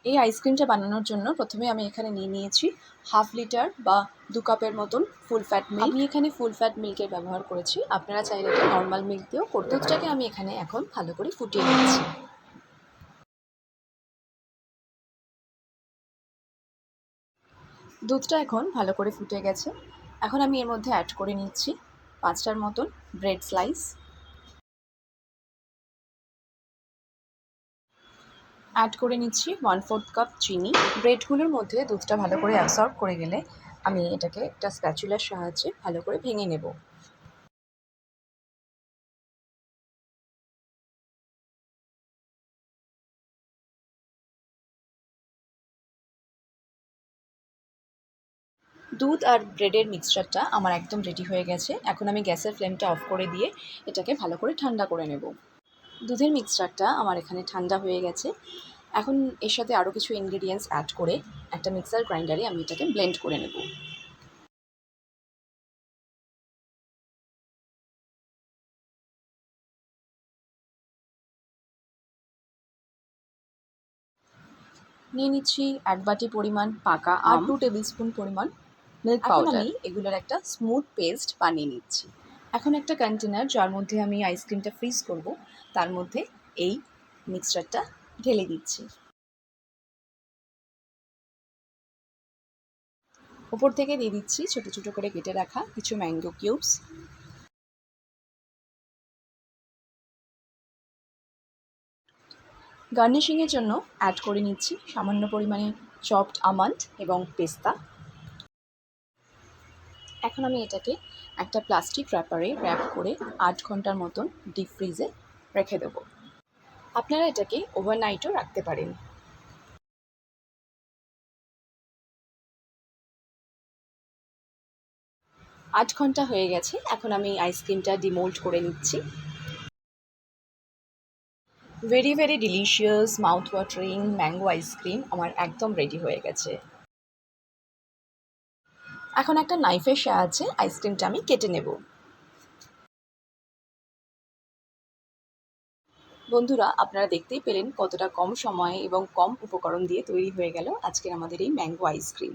এই আইসক্রিমটা বানানোর জন্য প্রথমে আমি এখানে নিয়েছি হাফ লিটার বা 2 কাপের মতন ফুল ফ্যাট মিল্ক। আমি এখানে ফুল ফ্যাট মিল্কের ব্যবহার করেছি, আপনারা চাইলে এটা নর্মাল মিল্ক দিয়েও করতে পারেন। দুধটাকে আমি এখানে এখন ভালো করে ফুটিয়ে নিচ্ছি। দুধটা এখন ভালো করে ফুটে গেছে। এখন আমি এর মধ্যে অ্যাড করে নিচ্ছি 5টার মতন ব্রেড স্লাইস, অ্যাড করে নিচ্ছি 1/4 কাপ চিনি। ব্রেডগুলোর মধ্যে দুধটা ভালো করে অ্যাবসর্ব করে গেলে আমি এটাকে একটা স্প্যাচুলার সাহায্যে ভালো করে ভেঙে নেব। দুধ আর ব্রেডের মিক্সচারটা আমার একদম রেডি হয়ে গেছে। এখন আমি গ্যাসের ফ্লেমটা অফ করে দিয়ে এটাকে ভালো করে ঠান্ডা করে নেব। দুধের মিক্সচারটা আমার এখানে ঠান্ডা হয়ে গেছে। এখন এর সাথে আরও কিছু ইনগ্রিডিয়েন্টস অ্যাড করে একটা মিক্সার গ্রাইন্ডারে আমি এটাকে ব্লেন্ড করে নেব। নিয়ে নিচ্ছি 1 বাটি পরিমাণ পাকা আর 2 টেবিল স্পুন পরিমাণ মিল্ক পাউডার। আমি এগুলোর একটা স্মুথ পেস্ট বানিয়ে নিচ্ছি। এখন একটা কন্টেনার যার মধ্যে আমি আইসক্রিমটা ফ্রিজ করব, তার মধ্যে এই মিক্সচারটা ঢেলে দিচ্ছি। ওপর থেকে দিয়ে দিচ্ছি ছোটো ছোটো করে কেটে রাখা কিছু ম্যাঙ্গো কিউবস। গার্নিশিংয়ের জন্য অ্যাড করে নিচ্ছি সামান্য পরিমাণে চপড আমন্ড এবং পেস্তা। এখন আমি এটাকে একটা প্লাস্টিক র্যাপারে র্যাপ করে 8 ঘন্টার মতন ডিপ ফ্রিজে রেখে দেবো। আপনারা এটাকে ওভারনাইটও রাখতে পারেন। 8 ঘন্টা হয়ে গেছে। এখন আমি আইসক্রিমটা ডিমোল্ড করে নিচ্ছি। Very very delicious mouth watering mango ice cream আমার একদম রেডি হয়ে গেছে। এখন একটা নাইফের সাহায্যে আইসক্রিমটা আমি কেটে নেব। বন্ধুরা, আপনারা দেখতেই পেলেন কতটা কম সময়ে এবং কম উপকরণ দিয়ে তৈরি হয়ে গেল আজকের আমাদের এই ম্যাঙ্গো আইসক্রিম।